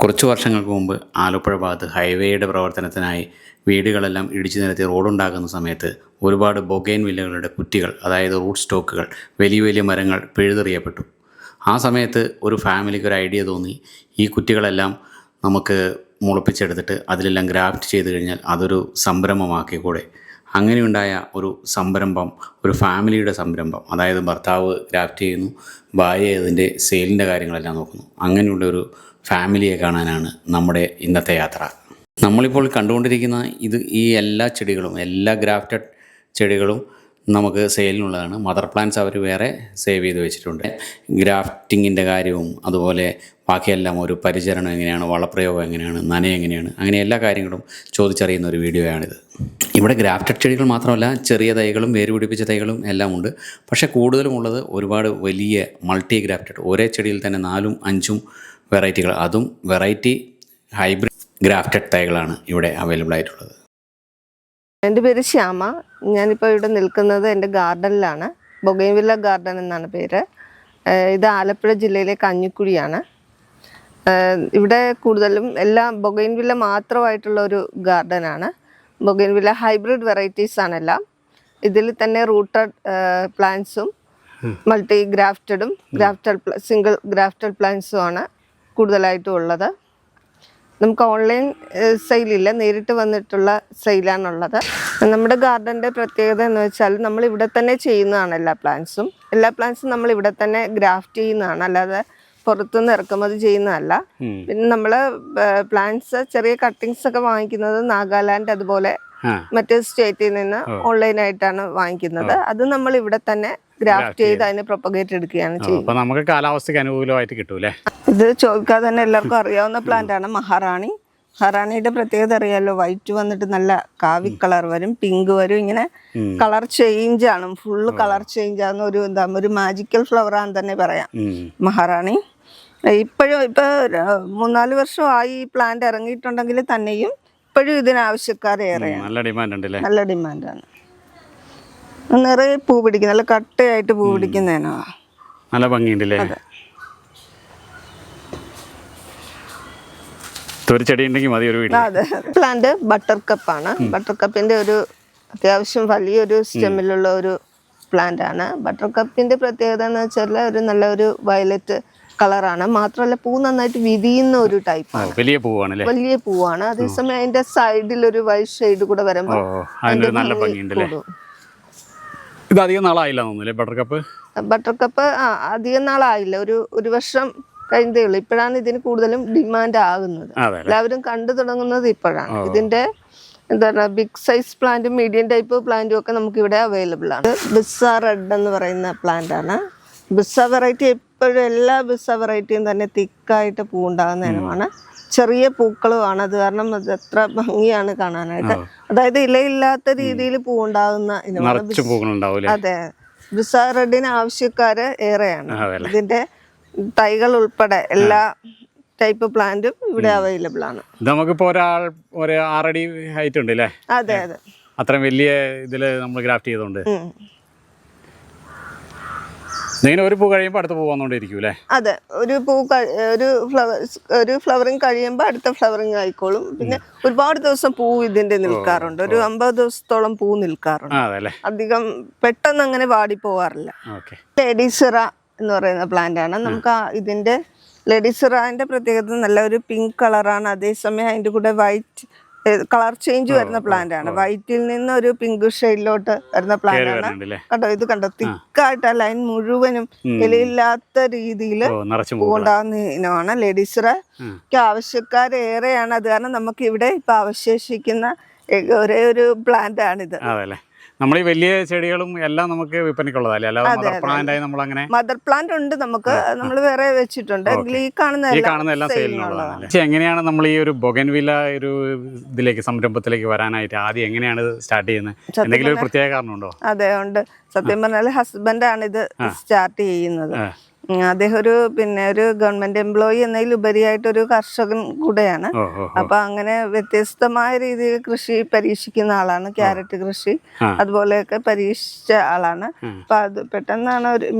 കുറച്ച് വർഷങ്ങൾക്ക് മുമ്പ് ആലപ്പുഴ ഭാഗത്ത് ഹൈവേയുടെ പ്രവർത്തനത്തിനായി വീടുകളെല്ലാം ഇടിച്ചു നിരത്തി റോഡുണ്ടാക്കുന്ന സമയത്ത് ഒരുപാട് ബൊഗെയിൻ വില്ലകളുടെ കുറ്റികൾ, അതായത് റൂട്ട് സ്റ്റോക്കുകൾ, വലിയ വലിയ മരങ്ങൾ പിഴുതെറിയപ്പെട്ടു. ആ സമയത്ത് ഒരു ഫാമിലിക്ക് ഒരു ഐഡിയ തോന്നി, ഈ കുറ്റികളെല്ലാം നമുക്ക് മുളപ്പിച്ചെടുത്തിട്ട് അതിലെല്ലാം ഗ്രാഫ്റ്റ് ചെയ്ത് കഴിഞ്ഞാൽ അതൊരു സംരംഭമാക്കിക്കൂടെ. അങ്ങനെയുണ്ടായ ഒരു സംരംഭം, ഒരു ഫാമിലിയുടെ സംരംഭം. അതായത് ഭർത്താവ് ഗ്രാഫ്റ്റ് ചെയ്യുന്നു, ഭാര്യ അതിൻ്റെ സെയിലിൻ്റെ കാര്യങ്ങളെല്ലാം നോക്കുന്നു. അങ്ങനെയുള്ള ഒരു ഫാമിലിയെ കാണാനാണ് നമ്മുടെ ഇന്നത്തെ യാത്ര. നമ്മളിപ്പോൾ കണ്ടുകൊണ്ടിരിക്കുന്ന ഈ എല്ലാ ചെടികളും, എല്ലാ ഗ്രാഫ്റ്റഡ് ചെടികളും നമുക്ക് സെയിലിനുള്ളതാണ്. മദർ പ്ലാന്റ്സ് അവർ വേറെ സേവ് ചെയ്ത് വെച്ചിട്ടുണ്ട്. ഗ്രാഫ്റ്റിങ്ങിൻ്റെ കാര്യവും അതുപോലെ ബാക്കിയെല്ലാം ഒരു പരിചരണം എങ്ങനെയാണ്, വളപ്രയോഗം എങ്ങനെയാണ്, നനയം എങ്ങനെയാണ്, അങ്ങനെ എല്ലാ കാര്യങ്ങളും ചോദിച്ചറിയുന്ന ഒരു വീഡിയോയാണിത്. ഇവിടെ ഗ്രാഫ്റ്റഡ് ചെടികൾ മാത്രമല്ല, ചെറിയ തൈകളും വേര് പിടിപ്പിച്ച തൈകളും എല്ലാം ഉണ്ട്. പക്ഷേ കൂടുതലും ഉള്ളത് ഒരുപാട് വലിയ മൾട്ടി ഗ്രാഫ്റ്റഡ്, ഒരേ ചെടിയിൽ തന്നെ 4ഉം 5ഉം വെറൈറ്റികൾ, അതും വെറൈറ്റി ഹൈബ്രിഡ് ഗ്രാഫ്റ്റഡ് തൈകളാണ് ഇവിടെ അവൈലബിൾ ആയിട്ടുള്ളത്. എൻ്റെ പേര് ശ്യാമ. ഞാനിപ്പോൾ ഇവിടെ നിൽക്കുന്നത് എൻ്റെ ഗാർഡനിലാണ്. ബൊഗെയിൻവില്ല ഗാർഡൻ എന്നാണ് പേര്. ഇത് ആലപ്പുഴ ജില്ലയിലെ കഞ്ഞിക്കുഴിയാണ്. ഇവിടെ കൂടുതലും എല്ലാം ബൊഗെയിൻവില്ല മാത്രമായിട്ടുള്ള ഒരു ഗാർഡനാണ്. ബൊഗെയിൻവില്ല ഹൈബ്രിഡ് വെറൈറ്റീസ് ആണെല്ലാം. ഇതിൽ തന്നെ റൂട്ടഡ് പ്ലാന്റ്സും മൾട്ടി ഗ്രാഫ്റ്റഡും സിംഗിൾ ഗ്രാഫ്റ്റഡ് പ്ലാന്റ്സും ആണ് കൂടുതലായിട്ടും ഉള്ളത്. നമുക്ക് ഓൺലൈൻ സെയിലില്ല, നേരിട്ട് വന്നിട്ടുള്ള സെയിലാണുള്ളത്. നമ്മുടെ ഗാർഡൻ്റെ പ്രത്യേകത എന്ന് വെച്ചാൽ നമ്മൾ ഇവിടെ തന്നെ ചെയ്യുന്നതാണ്. എല്ലാ പ്ലാന്റ്സും നമ്മൾ ഇവിടെ തന്നെ ഗ്രാഫ്റ്റ് ചെയ്യുന്നതാണ്, അല്ലാതെ പുറത്തുനിന്ന് ഇറക്കുമതി ചെയ്യുന്നതല്ല. പിന്നെ നമ്മൾ പ്ലാന്റ്സ് ചെറിയ കട്ടിങ്സ് ഒക്കെ വാങ്ങിക്കുന്നത് നാഗാലാൻഡ് അതുപോലെ മറ്റ് സ്റ്റേറ്റിൽ നിന്ന് ഓൺലൈനായിട്ടാണ് വാങ്ങിക്കുന്നത്. അത് നമ്മൾ ഇവിടെ തന്നെ ഗ്രാഫ്റ്റ് ചെയ്ത് അതിനെ പ്രൊപ്പഗേറ്റ് എടുക്കുകയാണ് ചെയ്യുന്നത്. നമുക്ക് കാലാവസ്ഥയ്ക്ക് അനുകൂലമായിട്ട് കിട്ടൂലേ? ഇത് ചോദിക്കാതെ തന്നെ എല്ലാവർക്കും അറിയാവുന്ന പ്ലാന്റ് ആണ് മഹാറാണി. മഹാറാണിയുടെ പ്രത്യേകത അറിയാലോ, വൈറ്റ് വന്നിട്ട് നല്ല കാവി കളർ വരും, പിങ്ക് വരും, ഇങ്ങനെ കളർ ചേഞ്ച് ആണ്, ഫുള്ള് കളർ ചേഞ്ച് ആണ്. ഒരു മാജിക്കൽ ഫ്ലവർ ആണെന്ന് തന്നെ പറയാം മഹാറാണി. ഇപ്പൊ 3-4 വർഷമായി ഈ പ്ലാന്റ് ഇറങ്ങിയിട്ടുണ്ടെങ്കിൽ തന്നെയും ഇപ്പോഴും ഇതിനാവശ്യക്കാരേറെയാണ്. നല്ല ഡിമാൻഡാണ്. നിറയെ പൂ പിടിക്കും, നല്ല കട്ടയായിട്ട് പൂ പിടിക്കുന്നതിനാ നല്ല ഭംഗിയുണ്ടല്ലേ. അതെ, പ്ലാന്റ് ബട്ടർ കപ്പാണ്. ബട്ടർ കപ്പിന്റെ ഒരു അത്യാവശ്യം വലിയൊരു സ്റ്റെമ്മിലുള്ള ഒരു പ്ലാന്റ് ആണ്. ബട്ടർ കപ്പിന്റെ പ്രത്യേകത എന്ന് വെച്ചാൽ നല്ല ഒരു വയലറ്റ് കളറാണ്. മാത്രമല്ല പൂ നന്നായിട്ട് വിരിയുന്ന ഒരു ടൈപ്പാണ്, വലിയ പൂവാണ്. അതേസമയം അതിന്റെ സൈഡിൽ ഒരു വൈറ്റ് ഷെയ്ഡ് കൂടെ വരുമ്പോൾ ബട്ടർ കപ്പ് അധികം നാളായില്ല, ഒരു വർഷം കഴിഞ്ഞതേ ഉള്ളൂ. ഇപ്പോഴാണ് ഇതിന് കൂടുതലും ഡിമാൻഡ് ആകുന്നത്. എല്ലാവരും കണ്ടു തുടങ്ങുന്നത് ഇപ്പോഴാണ്. ഇതിന്റെ എന്താണ് ബിഗ് സൈസ് പ്ലാന്റും മീഡിയം ടൈപ്പ് പ്ലാന്റും ഒക്കെ നമുക്ക് ഇവിടെ അവൈലബിൾ ആണ്. ബിസ്സ റെഡ് എന്ന് പറയുന്ന പ്ലാന്റ് ആണ്. ബിസ്സ വെറൈറ്റി എപ്പോഴും എല്ലാ ബിസ്സ വെറൈറ്റിയും തന്നെ തിക്കായിട്ട് പൂ ഉണ്ടാകുന്ന ഇനമാണ്. ചെറിയ പൂക്കളുമാണ്, അത് കാരണം അത് എത്ര ഭംഗിയാണ് കാണാനായിട്ട്. അതായത് ഇലയില്ലാത്ത രീതിയിൽ പൂ ഉണ്ടാകുന്ന ഇനമാണ്. അതെ, ബിസ്സ റെഡിന് ആവശ്യക്കാര് ഏറെയാണ്. ഇതിന്റെ തൈകൾ ഉൾപ്പെടെ എല്ലാ ടൈപ്പ് പ്ലാന്റും ഇവിടെ അവൈലബിൾ ആണ്. നമുക്കിപ്പോ ഒരു 6 അടി ഹൈറ്റ് ഉണ്ട് അല്ലേ? അതെ അതെ, അത്രയും വലിയ ഇതില് നമ്മൾ ഗ്രാഫ്റ്റ് ചെയ്തോണ്ട് ഒരു പൂ കഴിയുമ്പോൾ അടുത്ത പൂ വന്നോണ്ടിരിക്കും അല്ലേ? അതെ, ഒരു ഫ്ലവറിങ് കഴിയുമ്പോൾ അടുത്ത ഫ്ലവറിങ് ആയിക്കോളും. പിന്നെ ഒരുപാട് ദിവസം പൂ ഇതിന്റെ നിൽക്കാറുണ്ട്. ഒരു 50 ദിവസത്തോളം പൂ നിൽക്കാറുണ്ട്. അധികം പെട്ടെന്ന് അങ്ങനെ വാടി പോവാറില്ല. ലേഡീസിറ എന്ന് പറയുന്ന പ്ലാന്റ് ആണ്. നമുക്ക് ഇതിന്റെ ലേഡീസിറാന്റെ പ്രത്യേകത നല്ല ഒരു പിങ്ക് കളറാണ്. അതേസമയം അതിന്റെ കൂടെ വൈറ്റ് കളർ ചേഞ്ച് വരുന്ന പ്ലാന്റ് ആണ്. വൈറ്റിൽ നിന്ന് ഒരു പിങ്ക് ഷെയ്ഡിലോട്ട് വരുന്ന പ്ലാന്റ് ആണ്. കണ്ടോ, ഇത് കണ്ടോ, തിക്കായിട്ട് ആ ലൈൻ മുഴുവനും ഇലയില്ലാത്ത രീതിയിൽ ഉണ്ടാകുന്ന ഇനമാണ് ലേഡീസിറ. ആവശ്യക്കാരേറെയാണ്. അത് കാരണം നമുക്ക് ഇവിടെ ഇപ്പൊ അവശേഷിക്കുന്ന ഒരേ ഒരു പ്ലാന്റ് ആണിത്. നമ്മൾ ഈ വലിയ ചെടികളും എല്ലാം നമുക്ക് വിൽപ്പനയ്ക്കുള്ളതല്ലേ? മദർ പ്ലാന്റ് ഉണ്ട് നമുക്ക്, നമ്മൾ വേറെ വെച്ചിട്ടുണ്ട്. ഈ കാണുന്ന എല്ലാം സെയിലിനുള്ളതാണ്. എങ്ങനെയാണ് നമ്മൾ ഈ ഒരു ബൊഗെയിൻവില്ല ഒരു ഇതിലേക്ക് സംരംഭത്തിലേക്ക് വരാനായിട്ട് ആദ്യം എങ്ങനെയാണ് സ്റ്റാർട്ട് ചെയ്യുന്നത്? എന്തെങ്കിലും ഒരു പ്രത്യേക കാരണമുണ്ടോ? അതെ ഉണ്ട്. സത്യം പറഞ്ഞാൽ ഹസ്ബൻഡാണ് ഇത് സ്റ്റാർട്ട് ചെയ്യുന്നത്. അദ്ദേഹം ഒരു ഗവൺമെന്റ് എംപ്ലോയി എന്നതിലുപരിയായിട്ടൊരു കർഷകൻ കൂടെയാണ്. ഓ ഓ അപ്പൊ അങ്ങനെ വ്യത്യസ്തമായ രീതിയിൽ കൃഷി പരീക്ഷിക്കുന്ന ആളാണ്. ക്യാരറ്റ് കൃഷി അതുപോലെയൊക്കെ പരീക്ഷിച്ച ആളാണ്. അപ്പൊ അത് പെട്ടെന്നാണ്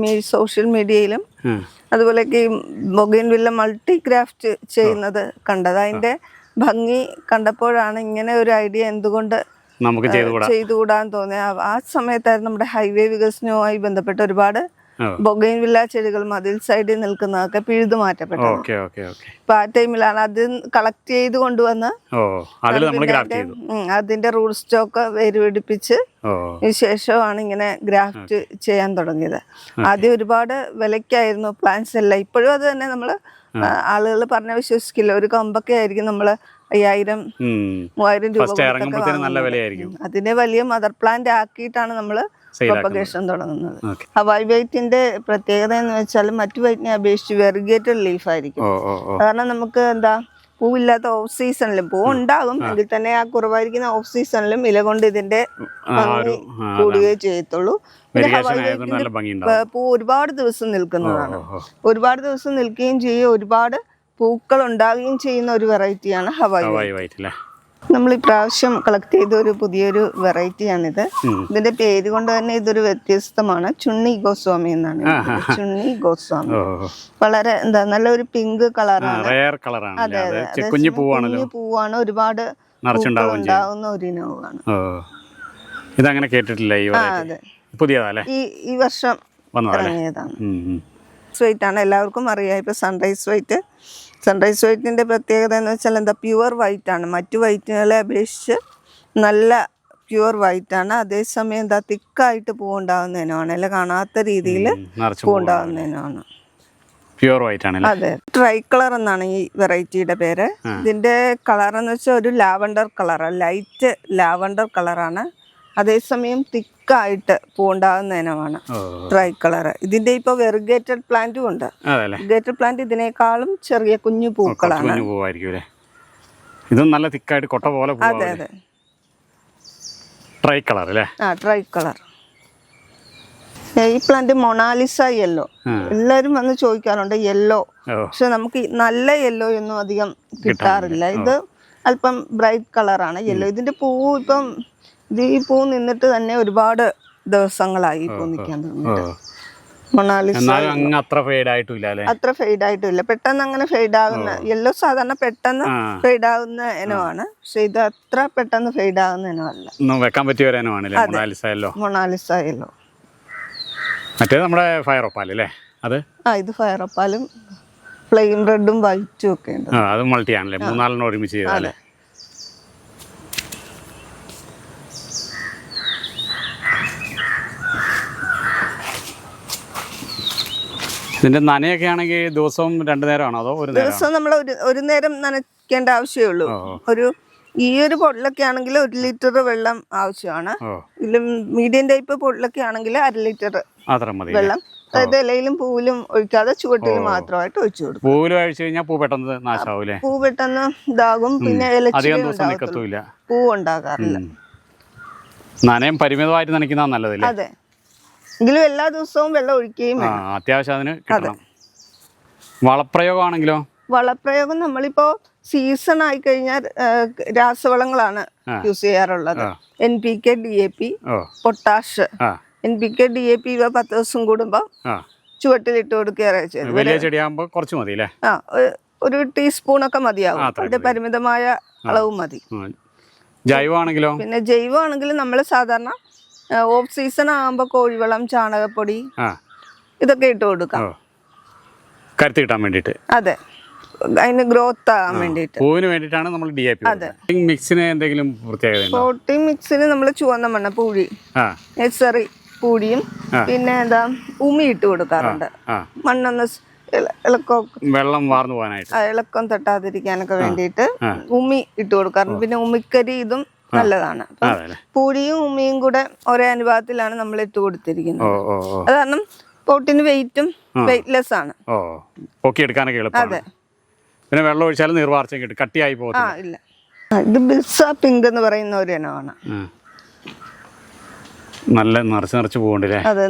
സോഷ്യൽ മീഡിയയിലും അതുപോലെയൊക്കെ ഈ ബൊഗെയിൻവില്ല മൾട്ടി ക്രാഫ്റ്റ് ചെയ്യുന്നത് കണ്ടത്. അതിന്റെ ഭംഗി കണ്ടപ്പോഴാണ് ഇങ്ങനെ ഒരു ഐഡിയ എന്തുകൊണ്ട് നമുക്ക് ചെയ്തുകൂടാന്ന് തോന്നിയത്. ആ സമയത്തായിരുന്നു നമ്മുടെ ഹൈവേ വികസനവുമായി ബന്ധപ്പെട്ട് ഒരുപാട് ബൊഗെയിൻവില്ല ചെടികൾ മതിൽ സൈഡിൽ നിൽക്കുന്നതൊക്കെ പിഴുതു മാറ്റപ്പെട്ടു. അപ്പൊ ആ ടൈമിലാണ് അത് കളക്ട് ചെയ്ത് കൊണ്ടുവന്ന് അതിന്റെ റൂട്ട് സ്റ്റോക്ക് വേരുപിടിപ്പിച്ച് ശേഷമാണ് ഇങ്ങനെ ഗ്രാഫ്റ്റ് ചെയ്യാൻ തുടങ്ങിയത്. ആദ്യം ഒരുപാട് വിലക്കായിരുന്നു പ്ലാന്റ്സ് എല്ലാം. ഇപ്പോഴും അത് തന്നെ നമ്മള് ആളുകൾ പറഞ്ഞ വിശ്വസിക്കില്ല. ഒരു കമ്പൊക്കെ ആയിരിക്കും നമ്മള് 5000-3000 രൂപ. അതിനെ വലിയ മദർ പ്ലാന്റ് ആക്കിയിട്ടാണ് നമ്മള് പ്രൊപ്പഗേഷൻ തുടങ്ങുന്നത്. ഹവായ് വൈറ്റിന്റെ പ്രത്യേകത എന്ന് വെച്ചാൽ മറ്റു വൈറ്റിനെ അപേക്ഷിച്ച് വെറിഗേറ്റഡ് ലീഫ് ആയിരിക്കും. കാരണം നമുക്ക് പൂവില്ലാത്ത ഓഫ് സീസണിലും പൂ ഉണ്ടാകും എങ്കിൽ തന്നെ ആ കുറവായിരിക്കുന്ന ഓഫ് സീസണിലും ഇല കൊണ്ട് ഇതിന്റെ ഭംഗി കൂടുകയേ ചെയ്യത്തുള്ളൂ. പിന്നെ ഹവായ് വൈറ്റിന്റെ പൂ ഒരുപാട് ദിവസം നിൽക്കുന്നതാണ്. ഒരുപാട് ദിവസം നിൽക്കുകയും ചെയ്യും, ഒരുപാട് പൂക്കൾ ഉണ്ടാകുകയും ചെയ്യുന്ന ഒരു വെറൈറ്റിയാണ് ഹവായ് വൈറ്റ്. നമ്മൾ ഇപ്രാവശ്യം കളക്ട് ചെയ്ത ഒരു പുതിയൊരു വെറൈറ്റിയാണിത്. ഇതിന്റെ പേര് കൊണ്ട് തന്നെ ഇതൊരു വ്യത്യസ്തമാണ്. ചുണ്ണി ഗോസ്വാമി എന്നാണ്. ചുണ്ണി ഗോസ്വാമി വളരെ നല്ലൊരു പിങ്ക് കളറാണ്. അതെ അതെ, കുഞ്ഞു പൂവാണ്. ഒരുപാട് ഉണ്ടാകുന്ന ഒരു ഇനവുമാണ്. ഇതങ്ങനെ കേട്ടിട്ടില്ല. ഈ വർഷം ഇറങ്ങിയതാണ്. വൈറ്റ് ആണ്, എല്ലാവർക്കും അറിയാം. ഇപ്പൊ സൺറൈസ് വൈറ്റിന്റെ പ്രത്യേകത എന്ന് വെച്ചാൽ പ്യുവർ വൈറ്റ് ആണ്. മറ്റു വൈറ്റുകളെ അപേക്ഷിച്ച് നല്ല പ്യുവർ വൈറ്റ് ആണ്. അതേസമയം തിക്കായിട്ട് പൂവുണ്ടാകുന്നതിനാണ്, അല്ല കാണാത്ത രീതിയിൽ പൂവുണ്ടാകുന്നതിനാണ്. പ്യുവർ വൈറ്റ് ആണ്. അതെ, ട്രൈ കളർ എന്നാണ് ഈ വെറൈറ്റിയുടെ പേര്. ഇതിന്റെ കളർ എന്ന് വെച്ചാൽ ഒരു ലാവണ്ടർ കളറാണ്, ലൈറ്റ് ലാവണ്ടർ കളറാണ്. അതേസമയം തിക്കായിട്ട് പൂണ്ടാകുന്ന ഇനമാണ് ട്രൈ കളർ. ഇതിന്റെ ഇപ്പൊ വെറിഗേറ്റഡ് പ്ലാന്റും ഉണ്ട്. വെറിഗേറ്റഡ് പ്ലാന്റ് ഇതിനേക്കാളും ചെറിയ കുഞ്ഞു പൂക്കളാണ്. ഇതും നല്ല തിക്കായിട്ട് കൊട്ട പോലെ. അതെ അതെ, ട്രൈ കളർ അല്ലേ? Try colour. ഈ പ്ലാന്റ് മൊണാലിസ യെല്ലോ. എല്ലാരും വന്ന് ചോദിക്കാറുണ്ട് യെല്ലോ, പക്ഷെ നമുക്ക് നല്ല യെല്ലോ ഒന്നും അധികം കിട്ടാറില്ല. ഇത് അല്പം ബ്രൈറ്റ് കളറാണ് യെല്ലോ. ഇതിന്റെ പൂവ് ഇപ്പം ഈ പൂ നിന്നിട്ട് തന്നെ ഒരുപാട് ദിവസങ്ങളായി പൂ നിൽക്കാൻ തുടങ്ങിയിട്ട്. മൊണാലിസ അത്ര ഫെയ്ഡ് ആയിട്ടില്ല. പെട്ടെന്ന് അങ്ങനെ ഫെയ്ഡ് ആകുന്ന യെല്ലോ സാധാരണ പെട്ടെന്ന് ഫെയ്ഡ് ആകുന്ന ഇനമാണ്, പക്ഷെ ഇത് അത്ര പെട്ടെന്ന് ഫെയ്ഡ് ആകുന്ന ഇനമല്ല. വെക്കാൻ പറ്റിയ മൊണാലിസ യെല്ലോ. മറ്റേത് നമ്മുടെ ഫയർ ഒപ്പാൽ അല്ലേ? അത് ഇത് ഫയർ ഒപ്പാലും ഫ്ലെയിം റെഡും വൈറ്റും ഒക്കെ ഉണ്ട്. അത് മൾട്ടി ആണല്ലേ, 3-4 ഒരുമിച്ച് ചെയ്താലേ. ഇതിന്റെ നനയൊക്കെ ആണെങ്കിൽ ദിവസവും 2 നേരമാണോ അതോ ഒരു ദിവസം? നമ്മൾ ഒരു നേരം നനയ്ക്കേണ്ട ആവശ്യമേ ഉള്ളൂ. ഈ ഒരു പൊടിലൊക്കെ ആണെങ്കിൽ 1 ലിറ്റർ വെള്ളം ആവശ്യമാണ്. മീഡിയം ടൈപ്പ് പൊടിലൊക്കെ ആണെങ്കിൽ 1/2 ലിറ്റർ വെള്ളം, അതായത് ഇലയിലും പൂവിലും ഒഴിക്കാതെ ചുവട്ടിൽ മാത്രമായിട്ട് ഒഴിച്ചു കൊടുക്കും. പൂവിൽ ഒഴിച്ചു കഴിഞ്ഞാൽ പൂ പെട്ടെന്ന് നാശാവൂലേ? പൂ പെട്ടെന്ന് ഇതാകും, പിന്നെ പൂ ഉണ്ടാകാറില്ല. നനയം പരിമിതമായിട്ട് നനയ്ക്കുന്ന നല്ലതല്ലേ? അതെ, എങ്കിലും എല്ലാ ദിവസവും വെള്ളം ഒഴിക്കുകയും അത്യാവശ്യം അതിന് കിട്ടണം. വളപ്രയോഗമാണെങ്കിലോ? വളപ്രയോഗം നമ്മളിപ്പോ സീസൺ ആയി കഴിഞ്ഞാൽ രാസവളങ്ങളാണ് യൂസ് ചെയ്യാറുള്ളത്. NPK, DAP, potash. NPK, DAP ഇവ 10 ദിവസം കൂടുമ്പോ ചുവട്ടിലിട്ട് കൊടുക്കുകയാണ് ചെയ്യുന്നത്. ഒരു ടീസ്പൂണൊക്കെ മതിയാവും. അതിന്റെ പരിമിതമായ അളവ് മതി. ജൈവമാണെങ്കിലോ? പിന്നെ ജൈവമാണെങ്കിൽ നമ്മൾ സാധാരണ ഓഫ് സീസൺ ആകുമ്പോ കോഴിവളം, ചാണകപ്പൊടി ഇതൊക്കെ ഇട്ട് കൊടുക്കാം, കരുത്ത് കിട്ടാൻ വേണ്ടിട്ട്. അതെ, അതിന് ഗ്രോത്ത് ആകാൻ വേണ്ടിട്ട്. പൂവിന് വേണ്ടിട്ടാണ് നമ്മൾ DAP. മിക്സിന് എന്തെങ്കിലും പ്രത്യേകത? പോട്ടിംഗ് മിക്സിന് നമ്മൾ ചുവന്ന മണ്ണ പൂഴി, നെസറി പൂഴിയും പിന്നെ ഉമി ഇട്ട് കൊടുക്കാറുണ്ട്. മണ്ണൊന്ന് വെള്ളം വാർന്നു പോകാനായിട്ട്, ഇളക്കം തട്ടാതിരിക്കാനൊക്കെ വേണ്ടിയിട്ട് ഉമി ഇട്ട് കൊടുക്കാറുണ്ട്. പിന്നെ ഉമിക്കരി ഇതും നല്ലതാണ്. പൂഴിയും ഉമിയും കൂടെ ഒരേ അനുപാതത്തിലാണ് നമ്മൾ ഇട്ട് കൊടുത്തിരിക്കുന്നത്. അത് കാരണം പോട്ടിന് വെയിറ്റും വെയിറ്റ്ലെസ് ആണ്. അതെ, പിന്നെ വെള്ളം ഒഴിച്ചാലും നീർവാർച്ച കിട്ടും, കട്ടിയായി പോകത്തില്ല. ഇത് ബിൽസ പിങ്ക് എന്ന് പറയുന്ന ഒരു ഇനമാണ്. നല്ല നിറച്ച് പോകണ്ടല്ലേ? അതെ,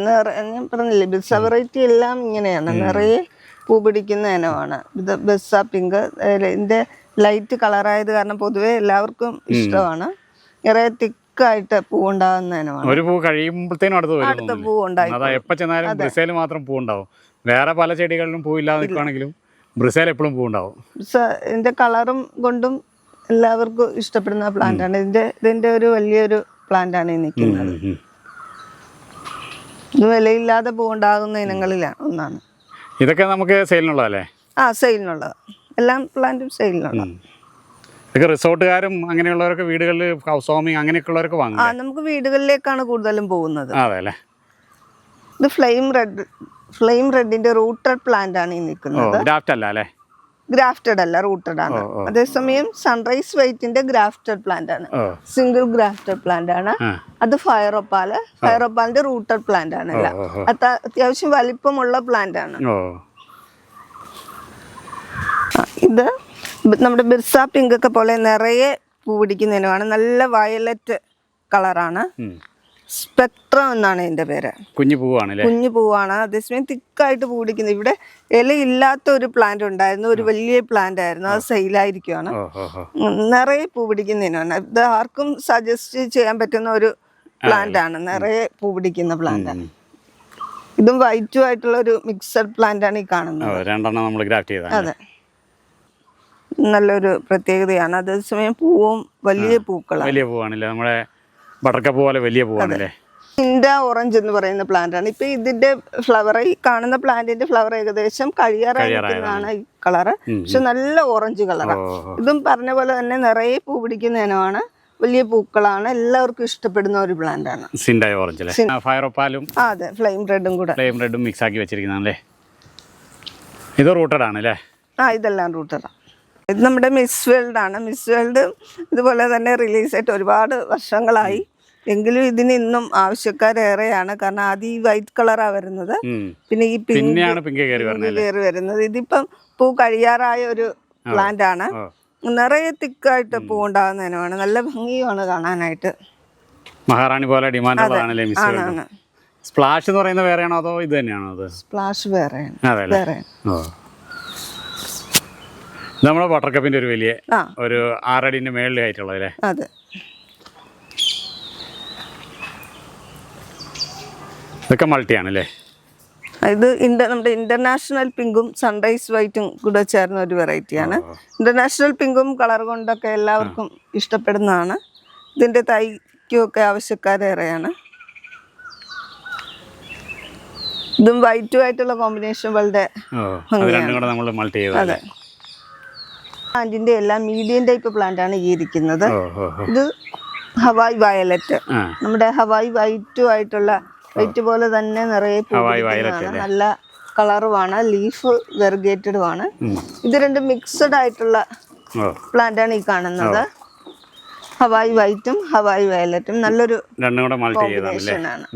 ഞാൻ പറഞ്ഞില്ലേ ബെസ്സ വെറൈറ്റി എല്ലാം ഇങ്ങനെയാണ്, നിറയെ പൂ പിടിക്കുന്ന ഇനമാണ് ഇത്. ബെസ്സ പിങ്ക് ഇതിന്റെ ലൈറ്റ് കളറായത് കാരണം പൊതുവെ എല്ലാവർക്കും ഇഷ്ടമാണ്. നിറയെ തിക്കായിട്ട് പൂ ഉണ്ടാകുന്ന ഇനമാണ്. ഒരു പൂ കഴിയുമ്പോഴത്തേനും അടുത്ത പൂ ഉണ്ടായി. എപ്പോൾ ചെന്നാലും ബ്രിസേൽ മാത്രം പൂ ഉണ്ടാവും. വേറെ പല ചെടികളിലും പൂ ഇല്ലാതെ നിൽക്കുകയാണെങ്കിലും ബ്രിസേൽ എപ്പോഴും പൂ ഉണ്ടാവും. ഇതിന്റെ കളറും കൊണ്ടും എല്ലാവർക്കും ഇഷ്ടപ്പെടുന്ന പ്ലാന്റ് ആണ്. ഇതിന്റെ ഒരു വലിയൊരു പ്ലാന്റ് ആണ് ഈ നിൽക്കുന്നത്. ഇത് വിലയില്ലാതെ പൂ ഉണ്ടാകുന്ന ഇനങ്ങളിലാണ് ഒന്നാണ്. ഇതൊക്കെ നമുക്ക് സെയിലിനുള്ളതല്ലേ? സെയിലിനുള്ളത് എല്ലാം പ്ലാന്റും സെയിലിനുള്ള. ഇതൊക്കെ റിസോർട്ടുകാരും അങ്ങനെയുള്ളവരൊക്കെ വീടുകളിൽ ഹൗസ് വാമിങ് അങ്ങനെയൊക്കെ ഉള്ളവരൊക്കെ വാങ്ങും. നമുക്ക് വീടുകളിലേക്കാണ് കൂടുതലും പോകുന്നത്. അതെ അല്ലേ? ഇത് ഫ്ലെയിം റെഡിന്റെ റൂട്ടഡ് പ്ലാന്റ് ആണ് ഈ നിൽക്കുന്നത്. ഗ്രാഫ്റ്റ് അല്ല അല്ലേ? ഗ്രാഫ്റ്റഡ് അല്ല, റൂട്ടഡ് ആണ്. അതേസമയം സൺറൈസ് വൈറ്റിന്റെ ഗ്രാഫ്റ്റഡ് പ്ലാന്റ് ആണ്, സിംഗിൾ ഗ്രാഫ്റ്റഡ് പ്ലാന്റ് ആണ്. അത് ഫയറോപ്പാലിന്റെ റൂട്ടഡ് പ്ലാന്റ് ആണ്. അത്യാവശ്യം വലിപ്പമുള്ള പ്ലാന്റ് ആണ്. ഇത് നമ്മുടെ ബിർസ പിങ്ക് ഒക്കെ പോലെ നിറയെ പൂ പിടിക്കുന്ന ഇനമാണ്. നല്ല വയലറ്റ് കളറാണ്. സ്പെക്ട്രം എന്നാണ് ഇതിന്റെ പേര്. കുഞ്ഞു പൂവാണ്. അതേസമയം തിക്കായിട്ട് പൂ പിടിക്കുന്നത്. ഇവിടെ ഇലയില്ലാത്ത ഒരു പ്ലാന്റ് ഉണ്ടായിരുന്നു, ഒരു വലിയ പ്ലാന്റ് ആയിരുന്നു, അത് സെയിലായിരിക്കുവാണ്. നിറയെ പൂ പിടിക്കുന്ന ഇനമാണ്. ഇത് ആർക്കും സജസ്റ്റ് ചെയ്യാൻ പറ്റുന്ന ഒരു പ്ലാന്റ് ആണ്, നിറയെ പൂ പിടിക്കുന്ന പ്ലാന്റ്. ഇതും വൈറ്റും ആയിട്ടുള്ള ഒരു മിക്സഡ് പ്ലാന്റ് ആണ് ഈ കാണുന്നത്. അതെ, നല്ലൊരു പ്രത്യേകതയാണ്. അതേസമയം പൂവും വലിയ പൂക്കളാണ്. നമ്മുടെ ബട്ടർക്കപ്പ് പോലെ വലിയ പൂവാണല്ലേ? ഇന്ത്യ ഓറഞ്ച് എന്ന് പറയുന്ന പ്ലാന്റ് ആണ്. ഇപ്പൊ ഇതിന്റെ ഫ്ലവർ, ഈ കാണുന്ന പ്ലാന്റിന്റെ ഫ്ലവർ ഏകദേശം കഴിയാറായിരിക്കുന്നതാണ് ഈ കളറ്. പക്ഷെ നല്ല ഓറഞ്ച് കളറാണ്. ഇതും പറഞ്ഞ പോലെ തന്നെ നിറയെ പൂ പിടിക്കുന്ന ഇനമാണ്, വലിയ പൂക്കളാണ്, എല്ലാവർക്കും ഇഷ്ടപ്പെടുന്ന ഒരു പ്ലാന്റ് ആണ്. അതെ, ഫ്ലെയിം റെഡും മിക്സ് ആക്കി വെച്ചിരിക്കുന്നല്ലേ? ഇത് റൂട്ടഡ് ആണ് അല്ലേ? ഇതെല്ലാം റൂട്ടഡാണ്. ഇത് നമ്മുടെ മിസ് വേൾഡ് ആണ്. മിസ് വേൾഡ് ഇതുപോലെ തന്നെ റിലീസായിട്ട് ഒരുപാട് വർഷങ്ങളായി. എങ്കിലും ഇതിന് ഇന്നും ആവശ്യക്കാരേറെയാണ്. കാരണം ആദ്യം ഈ വൈറ്റ് കളറാണ് വരുന്നത്, പിന്നെ ഈ പിങ്ക് കയറി വരുന്നത്. ഇതിപ്പം പൂ കഴിയാറായ ഒരു പ്ലാന്റ് ആണ്. നിറയെ തിക്കായിട്ട് പൂ ഉണ്ടാകുന്ന ഇനമാണ്. നല്ല ഭംഗിയുമാണ് കാണാനായിട്ട്. മഹാറാണി പോലെ ഡിമാൻഡ്. സ്പ്ലാഷ് എന്ന് പറയുന്നത് വേറെയാണോ അതോ ഇത് തന്നെയാണോ? സ്പ്ലാഷ് വേറെയാണ്. നമ്മുടെ ബട്ടർക്കപ്പിന്റെ ഒരു വലിയ ഒരു 6 അടിന്റെ മേളിൽ ആയിട്ടുള്ളതല്ലേ? അതെ. ഇതൊക്കെ മൾട്ടിയാണല്ലേ? ഇത് നമ്മുടെ ഇന്റർനാഷണൽ പിങ്കും സൺറൈസ് വൈറ്റും കൂടെ ചേർന്ന ഒരു വെറൈറ്റിയാണ്. ഇന്റർനാഷണൽ പിങ്കും കളർ കൊണ്ടൊക്കെ എല്ലാവർക്കും ഇഷ്ടപ്പെടുന്നതാണ്. ഇതിന്റെ തൈക്കുമൊക്കെ ആവശ്യക്കാരേറെയാണ്. ഇതും വൈറ്റും ആയിട്ടുള്ള കോമ്പിനേഷൻ വളരെ ഭംഗിയാണ്. പ്ലാന്റിന്റെ എല്ലാം മീഡിയം ടൈപ്പ് പ്ലാന്റ് ആണ് ഈ ഇരിക്കുന്നത്. ഇത് ഹവായ് വയലറ്റ്, നമ്മുടെ ഹവായ് വൈറ്റും ആയിട്ടുള്ള വൈറ്റ് പോലെ തന്നെ നിറയെ നല്ല കളറുമാണ്. ലീഫ് വെർഗേറ്റഡും ആണ്. ഇത് രണ്ടും മിക്സഡ് ആയിട്ടുള്ള പ്ലാന്റ് ആണ് ഈ കാണുന്നത്. ഹവായ് വൈറ്റും ഹവായ് വയലറ്റും നല്ലൊരു കോമ്പിനേഷൻ ആണ്.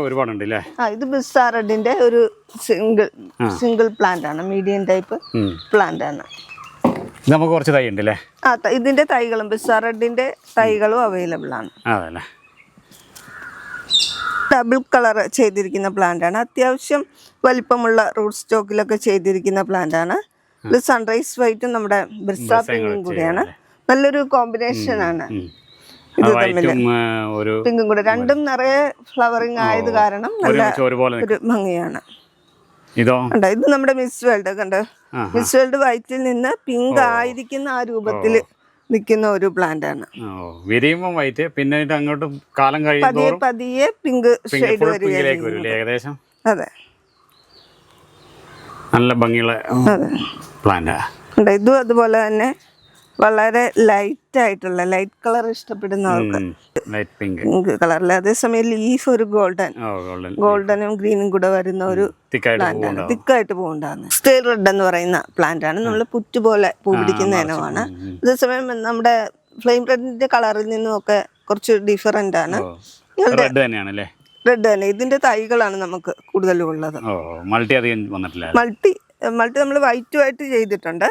ഒരുപാടുണ്ടല്ലേ? ഇത് ബിർസ റെഡിന്റെ ഒരു സിംഗിൾ പ്ലാന്റ് ആണ്, മീഡിയം ടൈപ്പ് പ്ലാന്റ് ആണ്. നമുക്ക് കുറച്ച് തൈ ഉണ്ടല്ലേ? ഇതിന്റെ തൈകളും ബിർസ റെഡിന്റെ തൈകളും അവൈലബിൾ ആണ്. ഡബിൾ കളർ ചെയ്തിരിക്കുന്ന പ്ലാന്റ് ആണ്. അത്യാവശ്യം വലിപ്പമുള്ള റൂട്ട് സ്റ്റോക്കിലൊക്കെ ചെയ്തിരിക്കുന്ന പ്ലാന്റ് ആണ്. ഇത് സൺറൈസ് വൈറ്റും നമ്മുടെ ബിർസ പിങ്കും കൂടിയാണ്. നല്ലൊരു കോമ്പിനേഷൻ ആണ്. ഇത് തമ്മില് പിങ്കും കൂടെ രണ്ടും നിറയെ ഫ്ലവറിങ് ആയത് കാരണം നല്ല ഒരു ഭംഗിയാണ്. ഇത് നമ്മുടെ മിസ് വേൾഡ് കണ്ടോ? മിസ് വേൾഡ് വൈറ്റിൽ നിന്ന് പിങ്ക് ആയിരിക്കുന്ന ആ രൂപത്തിൽ നിൽക്കുന്ന ഒരു പ്ലാന്റ് ആണ്. പതിയെ പിങ്ക് ഷെയ്ഡ് വരികയാണ്. അതെ, നല്ല ഭംഗിയുള്ള പ്ലാന്റ്. ഇതും അതുപോലെ തന്നെ വളരെ ലൈറ്റ് ആയിട്ടുള്ള ലൈറ്റ് കളർ ഇഷ്ടപ്പെടുന്നവർക്ക് പിങ്ക് കളറിൽ. അതേസമയം ലീഫ് ഒരു ഗോൾഡനും ഗ്രീനും കൂടെ വരുന്ന ഒരു പ്ലാന്റ് ആണ്. തിക്കായിട്ട് പൂണ്ടാകുന്നത് സ്റ്റേൽ റെഡ് എന്ന് പറയുന്ന പ്ലാന്റ് ആണ്. നമ്മൾ പുറ്റ് പോലെ പൂ പിടിക്കുന്ന ഇനമാണ്. അതേസമയം നമ്മുടെ ഫ്ലെയിം റെഡിന്റെ കളറിൽ നിന്നും ഒക്കെ കുറച്ച് ഡിഫറെന്റ് ആണ്. റെഡ് തന്നെ. ഇതിന്റെ തൈകളാണ് നമുക്ക് കൂടുതലും ഉള്ളത്. മൾട്ടി മൾട്ടി നമ്മൾ വൈറ്റുമായിട്ട് ചെയ്തിട്ടുണ്ട്.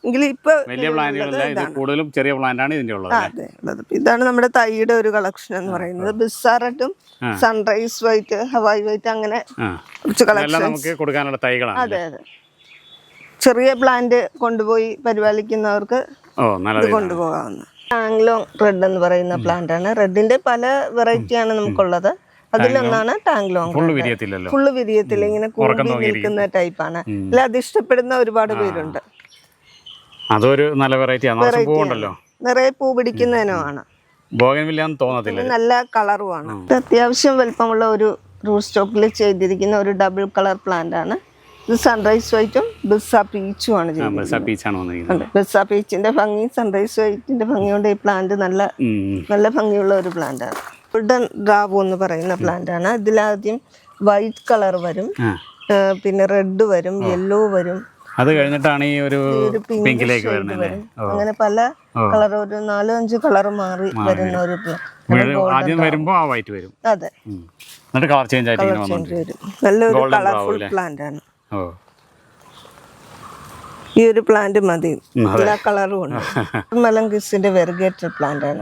എങ്കിലും ഇപ്പൊ വലിയ പ്ലാന്റുകളല്ല, ഇത് കൂടുതലും ചെറിയ പ്ലാന്റ് ആണ് ഇതിന്റെ ഉള്ളത്. അതെ ഉള്ളത്. ഇതാണ് നമ്മുടെ തൈയുടെ ഒരു കളക്ഷൻ എന്ന് പറയുന്നത്. ബിസാറട്ടും സൺറൈസ് വൈറ്റ്, ഹവായി വൈറ്റ്, അങ്ങനെ കുറച്ച് കളക്ഷൻ നമുക്ക് കൊടുക്കാനുള്ള തൈകളാണ്. അതെ അതെ. ചെറിയ പ്ലാന്റ് കൊണ്ടുപോയി പരിപാലിക്കുന്നവർക്ക് ഇത് കൊണ്ടുപോകാവുന്ന ടാങ്ലോങ് റെഡ് എന്ന് പറയുന്ന പ്ലാന്റ് ആണ്. റെഡിന്റെ പല വെറൈറ്റിയാണ് നമുക്കുള്ളത്. അതിലൊന്നാണ് ടാങ്ലോങ്. ഫുള്ള് വിരിയത്തില്ല, ഇങ്ങനെ കൂടി നിൽക്കുന്ന ടൈപ്പാണ്. അല്ല, അത് ഇഷ്ടപ്പെടുന്ന ഒരുപാട് പേരുണ്ട്. അതൊരു നല്ല വെറൈറ്റിയാണ്. നിറയെ പൂ പിടിക്കുന്ന ഇനമാണ്. നല്ല കളറുമാണ്. അത്യാവശ്യം വലിപ്പമുള്ള ഒരു റൂട്ട് സ്റ്റോക്കിൽ ചെയ്തിരിക്കുന്ന ഒരു ഡബിൾ കളർ പ്ലാന്റ് ആണ്. ഇത് സൺറൈസ് വൈറ്റും ബിസ പീച്ചും ആണ് ചെയ്തിരിക്കുന്നത്. ബിസ പീച്ചിന്റെ ഭംഗി സൺറൈസ് വൈറ്റിന്റെ ഭംഗി കൊണ്ട് ഈ പ്ലാന്റ് നല്ല ഭംഗിയുള്ള ഒരു പ്ലാന്റ് ആണ്. ഗോൾഡൻ ഡ്രാവോ എന്ന് പറയുന്ന പ്ലാന്റ് ആണ്. ഇതിലാദ്യം വൈറ്റ് കളർ വരും, പിന്നെ റെഡ് വരും, യെല്ലോ വരും, അത് കഴിഞ്ഞിട്ടാണ് ഈ ഒരു പിങ്കിലേക്ക് വരുന്നത്. അങ്ങനെ പല കളർ, ഒരു 4-5 കളർ മാറി വരുന്ന ഒരു ആദ്യം വരുമ്പോ ആ വൈറ്റ് വരും. അതെ, എന്നിട്ട് കളർ ചേഞ്ച് ആയിട്ട് വരും. നല്ലൊരു കളർഫുൾ പ്ലാന്റ് ആണ്. ഈ ഒരു പ്ലാന്റ് മതി, എല്ലാ കളറും ഉണ്ട്. മലങ്കിസിന്റെ വെർഗേറ്റഡ് പ്ലാന്റ് ആണ്.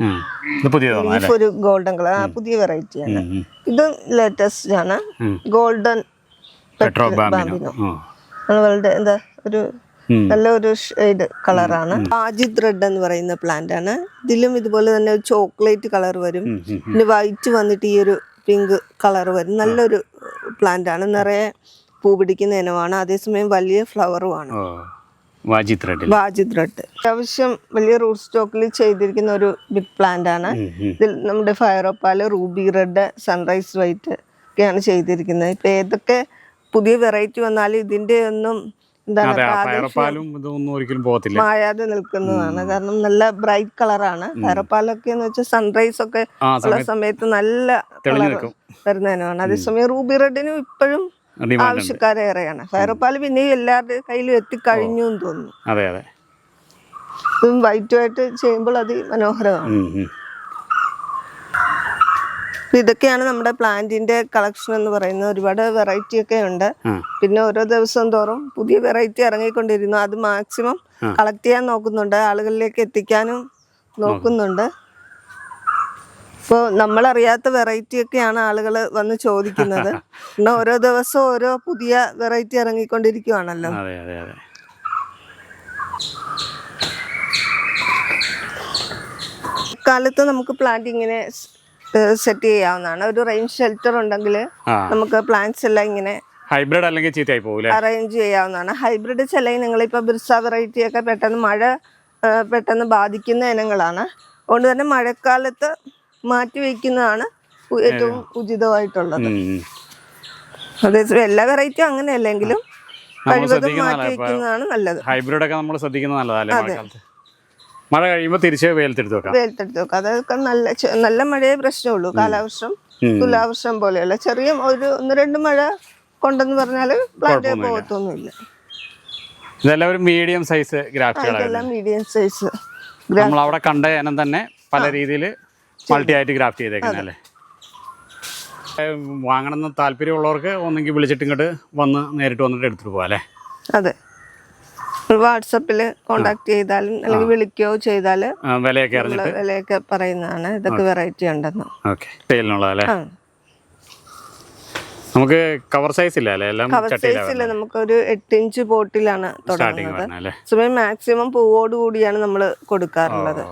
ലീഫ് ഒരു ഗോൾഡൻ കളർ, പുതിയ വെറൈറ്റി ആണ്. ഇത് ലേറ്റസ്റ്റ് ആണ്, ഗോൾഡൻ ബാമ്പിനോ. നമ്മളുടെ എന്താ ഒരു നല്ലൊരു ഷെയ്ഡ് കളറാണ്. ആജിദ് റെഡ് എന്ന് പറയുന്ന പ്ലാന്റ് ആണ്. ഇതിലും ഇതുപോലെ തന്നെ ഒരു ചോക്ലേറ്റ് കളർ വരും, പിന്നെ വൈറ്റ് വന്നിട്ട് ഈ ഒരു പിങ്ക് കളർ വരും. നല്ലൊരു പ്ലാന്റ് ആണ്. നിറയെ പൂ പിടിക്കുന്ന ഇനമാണ്, അതേസമയം വലിയ ഫ്ലവറും ആണ്. വാജിദ് റെഡ് അത്യാവശ്യം വലിയ റൂട്ട് സ്റ്റോക്കിൽ ചെയ്തിരിക്കുന്ന ഒരു ബിഗ് പ്ലാന്റ് ആണ്. ഇതിൽ നമ്മുടെ ഫയറോപ്പാല്, റൂബി റെഡ്, സൺറൈസ് വൈറ്റ് ഒക്കെയാണ് ചെയ്തിരിക്കുന്നത്. ഇപ്പൊ ഏതൊക്കെ പുതിയ വെറൈറ്റി വന്നാലും ഇതിന്റെ ഒന്നും മായാതെ നിൽക്കുന്നതാണ്. കാരണം നല്ല ബ്രൈറ്റ് കളറാണ്. ഫയറോപ്പാലൊക്കെ എന്ന് വെച്ചാൽ സൺറൈസ് ഒക്കെ ഉള്ള സമയത്ത് നല്ല കളർ വരുന്നതിനാണ്. അതേസമയം റൂബി റെഡിനും ഇപ്പോഴും ആവശ്യക്കാരേറെയാണ്. ഫയറോപ്പാല് പിന്നെയും എല്ലാവരുടെ കയ്യിലും എത്തിക്കഴിഞ്ഞു എന്ന് തോന്നുന്നു. ഇതും വൈറ്റുമായിട്ട് ചെയ്യുമ്പോൾ അതിമനോഹരമാണ്. ഇതൊക്കെയാണ് നമ്മുടെ പ്ലാന്റിന്റെ കളക്ഷൻ എന്ന് പറയുന്നത്. ഒരുപാട് വെറൈറ്റി ഒക്കെ ഉണ്ട്. പിന്നെ ഓരോ ദിവസം തോറും പുതിയ വെറൈറ്റി ഇറങ്ങിക്കൊണ്ടിരുന്നു. അത് മാക്സിമം കളക്ട് ചെയ്യാൻ നോക്കുന്നുണ്ട്, ആളുകളിലേക്ക് എത്തിക്കാനും നോക്കുന്നുണ്ട്. ഇപ്പോൾ നമ്മളറിയാത്ത വെറൈറ്റി ഒക്കെയാണ് ആളുകൾ വന്ന് ചോദിക്കുന്നത്. പിന്നെ ഓരോ ദിവസവും ഓരോ പുതിയ വെറൈറ്റി ഇറങ്ങിക്കൊണ്ടിരിക്കുവാണല്ലോ. കാലത്ത് നമുക്ക് പ്ലാന്റ് ഇങ്ങനെ സെറ്റ് ചെയ്യാവുന്നതാണ്. ഒരു റെയിൻ ഷെൽട്ടർ ഉണ്ടെങ്കിൽ നമുക്ക് പ്ലാന്റ്സ് എല്ലാം ഇങ്ങനെ ഹൈബ്രിഡ് അല്ലെങ്കിൽ ചീത്തയായി പോകില്ല, അറേഞ്ച് ചെയ്യാവുന്നതാണ്. ഹൈബ്രിഡ് ചില ഇനങ്ങളിപ്പോൾ ബിർസ വെറൈറ്റി ഒക്കെ പെട്ടെന്ന് ബാധിക്കുന്ന ഇനങ്ങളാണ്. അതുകൊണ്ട് തന്നെ മഴക്കാലത്ത് മാറ്റി വയ്ക്കുന്നതാണ് ഏറ്റവും ഉചിതമായിട്ടുള്ളത്. അതേസമയം എല്ലാ വെറൈറ്റിയും അങ്ങനെയല്ലെങ്കിലും കഴിവതും മാറ്റി വയ്ക്കുന്നതാണ് നല്ലത്. ഹൈബ്രിഡ് ഒക്കെ നമ്മൾ ശ്രദ്ധിക്കുന്നത് നല്ലതല്ലേ. മഴ കഴിയുമ്പോൾ തിരിച്ച് വെയിലത്തെടുത്ത് വെക്കാം. അതൊക്കെ നല്ല മഴയെ പ്രശ്നമുള്ളൂ. കാലവർഷം, തുലാവർഷം പോലെയുള്ള ചെറിയ ഒരു 1-2 മഴ കൊണ്ടെന്ന് പറഞ്ഞാൽ പ്ലാന്റ് പോകത്തൊന്നുമില്ല. ഇതെല്ലാം ഒരു മീഡിയം സൈസ് ഗ്രാഫ്റ്റുകളാണ്. മീഡിയം സൈസ് നമ്മൾ അവിടെ കണ്ട ഇനം തന്നെ പല രീതിയിൽ മൾട്ടി ആയിട്ട് ഗ്രാഫ്റ്റ് ചെയ്തേക്കുന്നല്ലേ. വാങ്ങണമെന്ന് താല്പര്യമുള്ളവർക്ക് ഒന്നെങ്കിൽ വിളിച്ചിട്ട് ഇങ്ങോട്ട് നേരിട്ട് വന്നിട്ട് എടുത്തിട്ട് പോകാം അല്ലേ. അതെ, വാട്സപ്പിൽ കോണ്ടാക്ട് ചെയ്താലും അല്ലെങ്കിൽ വിളിക്കുകയോ ചെയ്താൽ വിലയൊക്കെ പറയുന്നതാണ്. ഇതൊക്കെ വെറൈറ്റി ഉണ്ടെന്ന്. നമുക്ക് കവർ സൈസ് ഇല്ല, കവർ സൈസ് ഇല്ല. നമുക്കൊരു 8 ഇഞ്ച് പോട്ടിലാണ് തുടങ്ങുന്നത്. മാക്സിമം പൂവോട് കൂടിയാണ് നമ്മൾ കൊടുക്കാറുള്ളത്.